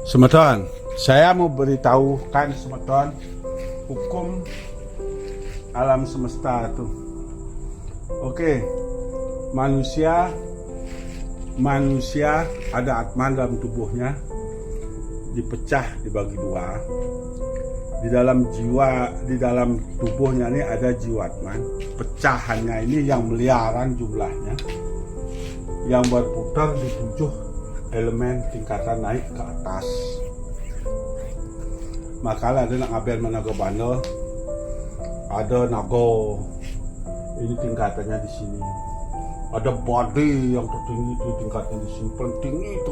Semeton, saya mau beritahukan semeton hukum alam semesta itu. Oke, manusia ada atman dalam tubuhnya, dipecah dibagi dua. Di dalam jiwa, di dalam tubuhnya ini ada jiwa atman. Pecahannya ini yang miliaran jumlahnya, yang berputar di 7 elemen tingkatan naik ke atas. Makalah ada nak ngabel manago bandel, ada nago ini tingkatannya di sini. Ada body yang tertinggi itu tingkatnya di sini, paling tinggi itu.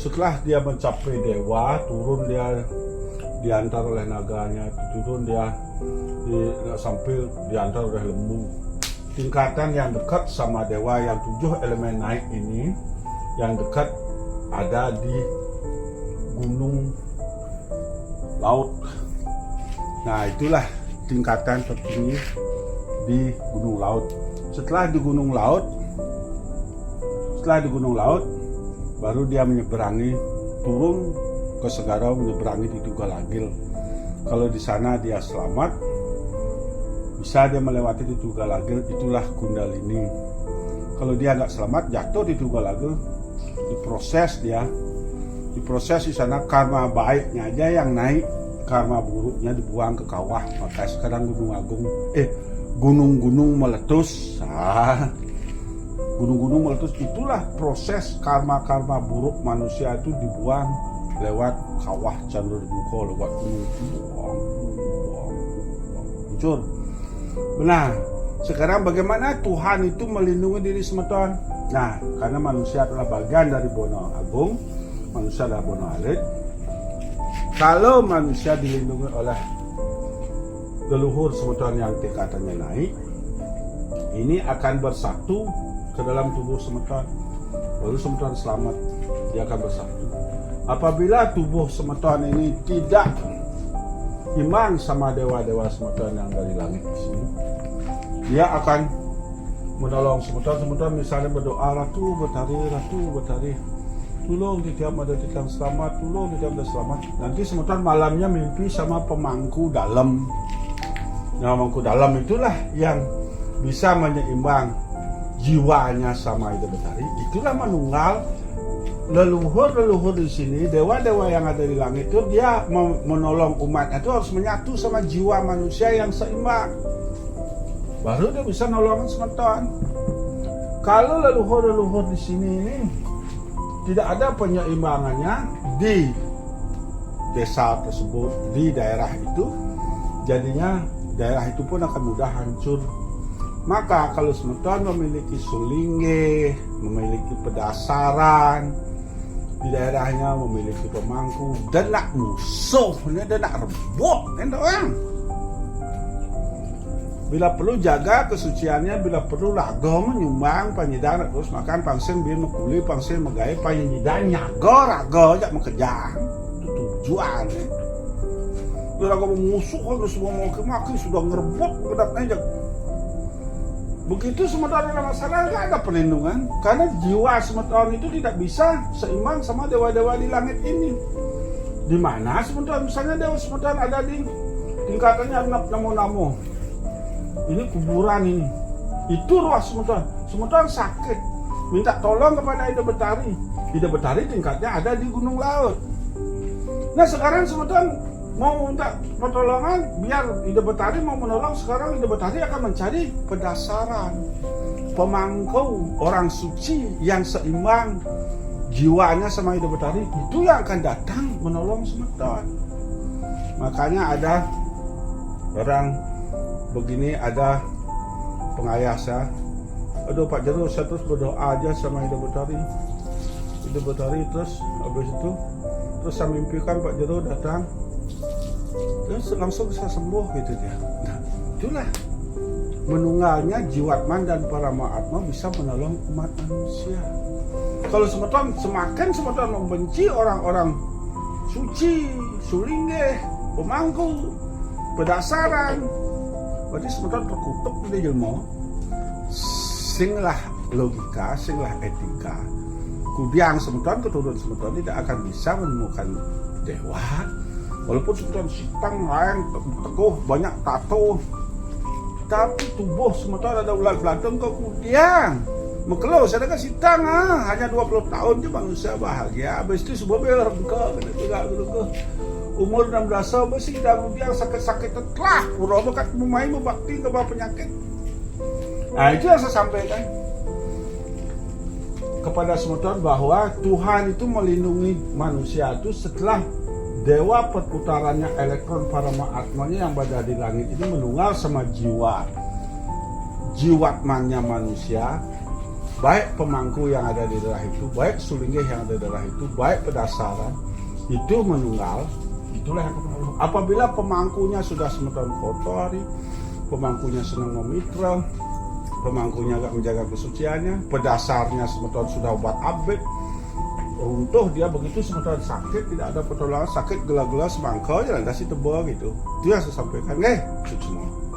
Setelah dia mencapai dewa, turun dia diantar oleh naganya, turun dia sampai diantar oleh lembu. Tingkatan yang dekat sama dewa yang 7 elemen naik ini, yang dekat ada di gunung laut. Nah, itulah tingkatan tertinggi di gunung laut. Setelah di gunung laut, baru dia menyeberangi, turun ke segara, menyeberangi di Tugalagil. Kalau di sana dia selamat, bisa dia melewati di Tugalagil, itulah Kundalini. Kalau dia nggak selamat, jatuh di Tugalagil, diproses di sana, karma baiknya aja yang naik, karma buruknya dibuang ke kawah. Maka sekarang gunung-gunung meletus. Gunung-gunung meletus, itulah proses karma buruk manusia itu dibuang lewat kawah Candradmuka, lewat gunung, buang. Hancur. Benar. Sekarang bagaimana Tuhan itu melindungi diri semeton? Nah, karena manusia adalah bagian dari Bono Agung, manusia adalah Bono Alit. Kalau manusia dilindungi oleh leluhur semeton yang tingkatannya naik, ini akan bersatu ke dalam tubuh semeton. Baru semeton selamat, dia akan bersatu. Apabila tubuh semeton ini tidak iman sama dewa-dewa semeton yang dari langit di sini, dia akan menolong semeton misalnya berdoa, Ratu Betari, tolong tiap ada titang selamat, tolong tiap ada selamat. Nanti semeton malamnya mimpi sama pemangku dalam. Nah, pemangku dalam itulah yang bisa menyeimbang jiwanya sama Ida Betari. Itulah menunggal leluhur di sini, dewa-dewa yang ada di langit itu, dia menolong umatnya itu harus menyatu sama jiwa manusia yang seimbang. Baru dia bisa nolongin semeton. Kalau leluhur di sini ini tidak ada penyeimbangannya di desa tersebut, di daerah itu, jadinya daerah itu pun akan mudah hancur. Maka kalau semeton memiliki sulingge, memiliki pedasaran, di daerahnya memiliki pemangku, dan nak musuh, dan nak rebut, bila perlu jaga kesuciannya, bila perlu lago menyumbang panyidang, terus makan pangsen biar mekuli, pangsen megaya panyidang rago jak mekejang. Itu tujuan. Bila lago musuh kalau semua mau kemaki sudah ngerebut bedaknya. Begitu semeton ada masalah, nggak ada perlindungan, karena jiwa semeton itu tidak bisa seimbang sama dewa-dewa di langit ini. Di mana semeton, misalnya dewa semeton ada di tingkatannya namo. Ini kuburan ini. Itu ruas semeton. Semeton sakit, minta tolong kepada Ida Betari. Ida Betari tingkatnya ada di gunung laut. Nah, sekarang semeton mau minta pertolongan, biar Ida Betari mau menolong. Sekarang Ida Betari akan mencari pedasaran, pemangku, orang suci yang seimbang jiwanya sama Ida Betari. Itu yang akan datang menolong semeton. Makanya ada orang begini, ada pengayasa. Aduh Pak Jero, saya terus berdoa aja sama Ida Betari terus habis itu saya mimpikan Pak Jero datang, terus langsung bisa sembuh gitu dia. Nah, itulah menunggalnya jiwatman dan paramaatma bisa menolong umat manusia. Kalau semakin semeton membenci orang-orang suci, sulingge, pemangku, pedasaran, berarti semeton terkutuk di jelmo. Singlah logika, singlah etika. kudiang semeton, keturunan semeton tidak akan bisa menemukan dewa. Walaupun semeton sitang lain teguh banyak tato, tapi tubuh semeton ada ulat belatung ke kudiang. Mekelo sedangkan sitang hanya 20 tahun je manusia bahagia. Habis itu sebuah berengke kena juga gitu. Umur 16 tahun besi dah kudiang sakit-sakit telah pura bekat memain berbakti ke bawah penyakit. Nah itu yang saya sampaikan kepada semeton bahwa Tuhan itu melindungi manusia itu setelah dewa perputarannya elektron Paramatmanya yang berada di langit ini menunggal sama jiwatmannya manusia, baik pemangku yang ada di daerah itu, baik sulinggih yang ada di daerah itu, baik pedasaran itu menunggal. Itulah yang kepentingan. Apabila pemangkunya sudah semeton kotori, pemangkunya senang memitra, pemangkunya agak menjaga kesuciannya, pedasarnya semeton sudah buat abid, untuk dia begitu semeton sakit tidak ada pertolongan, sakit gela-gela semangka jalan dasi tebal gitu. Itu yang saya sampaikan. Suci semua.